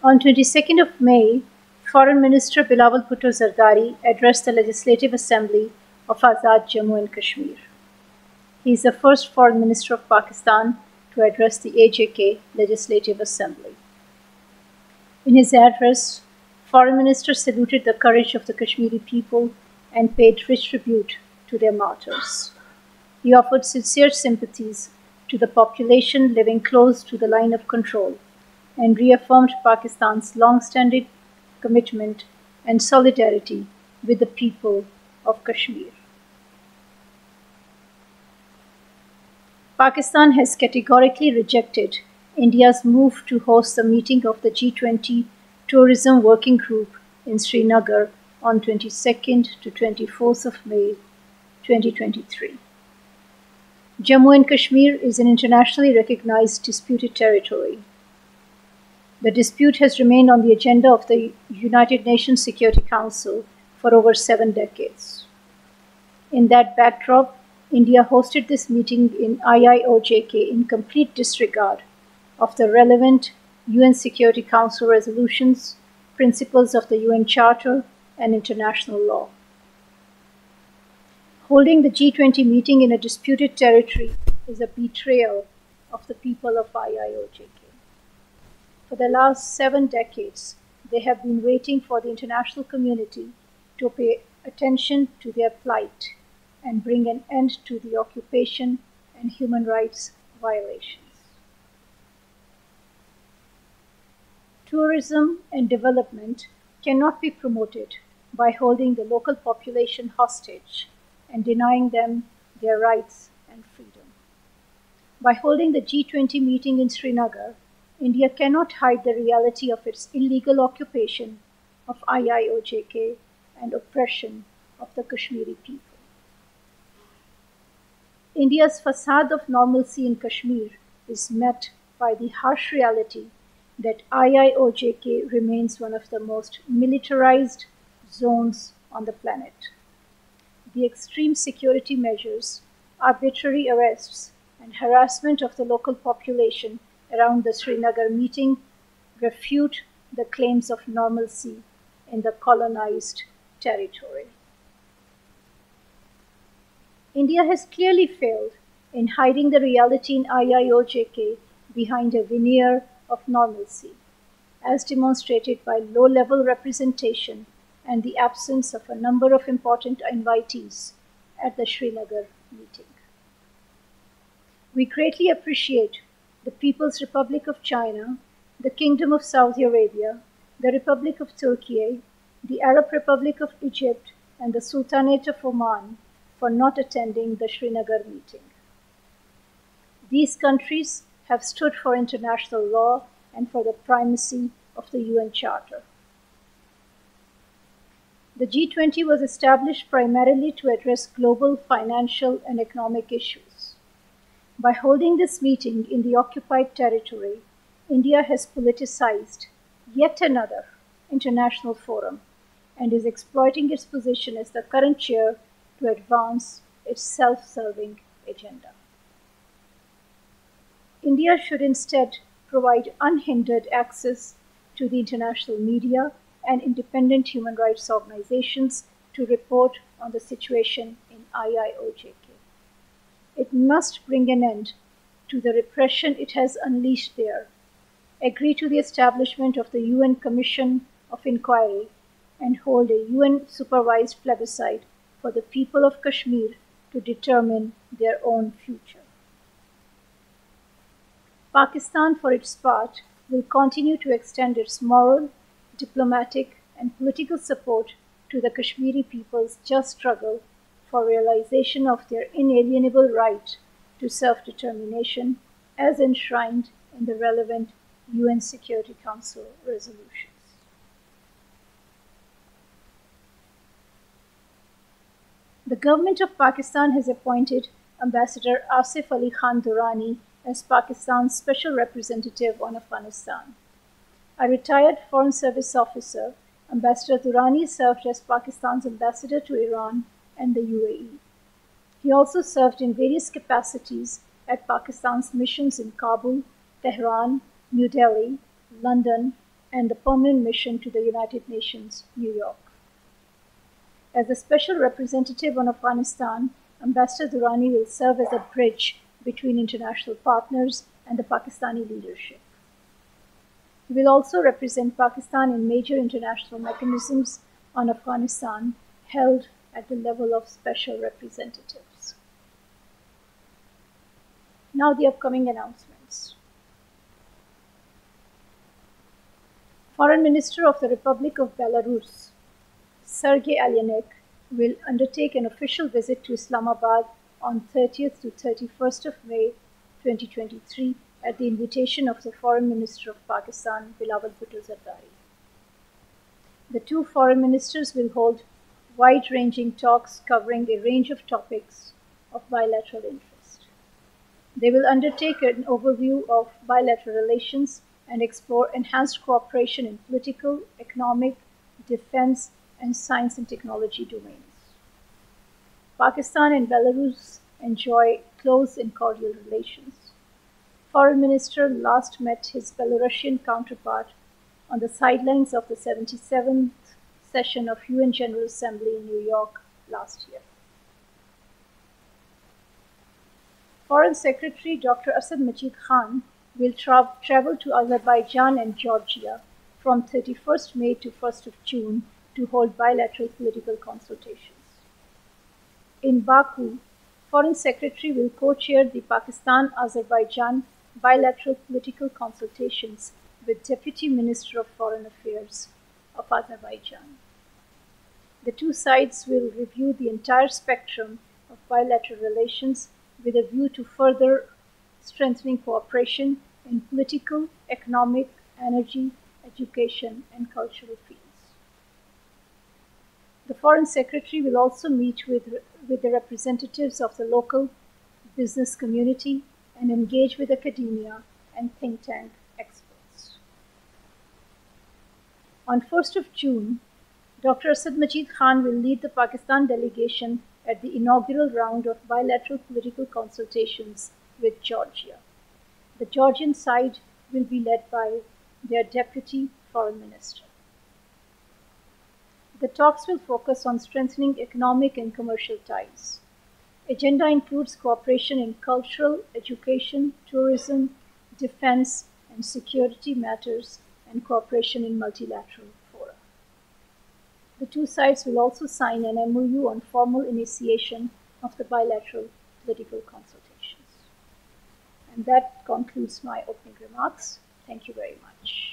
On 22nd of May, Foreign Minister Bilawal Bhutto Zardari addressed the Legislative Assembly of Azad Jammu and Kashmir. He is the first Foreign Minister of Pakistan to address the AJK Legislative Assembly. In his address, Foreign Minister saluted the courage of the Kashmiri people and paid rich tribute to their martyrs. He offered sincere sympathies to the population living close to the line of control and reaffirmed Pakistan's long-standing commitment and solidarity with the people of Kashmir. Pakistan has categorically rejected India's move to host the meeting of the G20 Tourism Working Group in Srinagar on 22nd to 24th of May 2023. Jammu and Kashmir is an internationally recognized disputed territory. The dispute has remained on the agenda of the United Nations Security Council for over 7 decades. In that backdrop, India hosted this meeting in IIOJK in complete disregard of the relevant UN Security Council resolutions, principles of the UN Charter, and international law. Holding the G20 meeting in a disputed territory is a betrayal of the people of IIOJK. For the last 7 decades, they have been waiting for the international community to pay attention to their plight and bring an end to the occupation and human rights violations. Tourism and development cannot be promoted by holding the local population hostage and denying them their rights and freedom. By holding the G20 meeting in Srinagar, India cannot hide the reality of its illegal occupation of IIOJK and oppression of the Kashmiri people. India's facade of normalcy in Kashmir is met by the harsh reality that IIOJK remains one of the most militarized zones on the planet. The extreme security measures, arbitrary arrests, and harassment of the local population around the Srinagar meeting refute the claims of normalcy in the colonized territory. India has clearly failed in hiding the reality in IIOJK behind a veneer of normalcy, as demonstrated by low-level representation and the absence of a number of important invitees at the Srinagar meeting. We greatly appreciate the People's Republic of China, the Kingdom of Saudi Arabia, the Republic of Turkey, the Arab Republic of Egypt, and the Sultanate of Oman for not attending the Srinagar meeting. These countries have stood for international law and for the primacy of the UN Charter. The G20 was established primarily to address global financial and economic issues. By holding this meeting in the occupied territory, India has politicized yet another international forum and is exploiting its position as the current chair to advance its self-serving agenda. India should instead provide unhindered access to the international media and independent human rights organizations to report on the situation in IIOJK. It must bring an end to the repression it has unleashed there, agree to the establishment of the UN Commission of Inquiry, and hold a UN-supervised plebiscite for the people of Kashmir to determine their own future. Pakistan, for its part, will continue to extend its moral, diplomatic, and political support to the Kashmiri people's just struggle for realization of their inalienable right to self-determination as enshrined in the relevant UN Security Council resolutions. The government of Pakistan has appointed Ambassador Asif Ali Khan Durrani as Pakistan's special representative on Afghanistan. A retired Foreign Service officer, Ambassador Durrani served as Pakistan's ambassador to Iran and the UAE. He also served in various capacities at Pakistan's missions in Kabul, Tehran, New Delhi, London, and the permanent mission to the United Nations, New York. As a special representative on Afghanistan, Ambassador Durrani will serve as a bridge between international partners and the Pakistani leadership. He will also represent Pakistan in major international mechanisms on Afghanistan held at the level of special representatives. Now the upcoming announcements. Foreign Minister of the Republic of Belarus, Sergei Alyanek, will undertake an official visit to Islamabad on 30th to 31st of May 2023 at the invitation of the Foreign Minister of Pakistan, Bilawal Bhutto Zardari. The two foreign ministers will hold wide-ranging talks covering a range of topics of bilateral interest. They will undertake an overview of bilateral relations and explore enhanced cooperation in political, economic, defense, and science and technology domains. Pakistan and Belarus enjoy close and cordial relations. Foreign Minister last met his Belarusian counterpart on the sidelines of the 77th session of UN General Assembly in New York last year. Foreign Secretary Dr. Asad Majid Khan will travel to Azerbaijan and Georgia from 31st May to 1st of June to hold bilateral political consultations. In Baku, Foreign Secretary will co-chair the Pakistan-Azerbaijan bilateral political consultations with Deputy Minister of Foreign Affairs of Azerbaijan. The two sides will review the entire spectrum of bilateral relations with a view to further strengthening cooperation in political, economic, energy, education, and cultural fields. The Foreign Secretary will also meet with the representatives of the local business community and engage with academia and think tank experts. On 1st of June, Dr. Asad Majid Khan will lead the Pakistan delegation at the inaugural round of bilateral political consultations with Georgia. The Georgian side will be led by their Deputy Foreign Minister. The talks will focus on strengthening economic and commercial ties. Agenda includes cooperation in cultural, education, tourism, defense, and security matters, and cooperation in multilateral fora. The two sides will also sign an MOU on formal initiation of the bilateral political consultations. And that concludes my opening remarks. Thank you very much.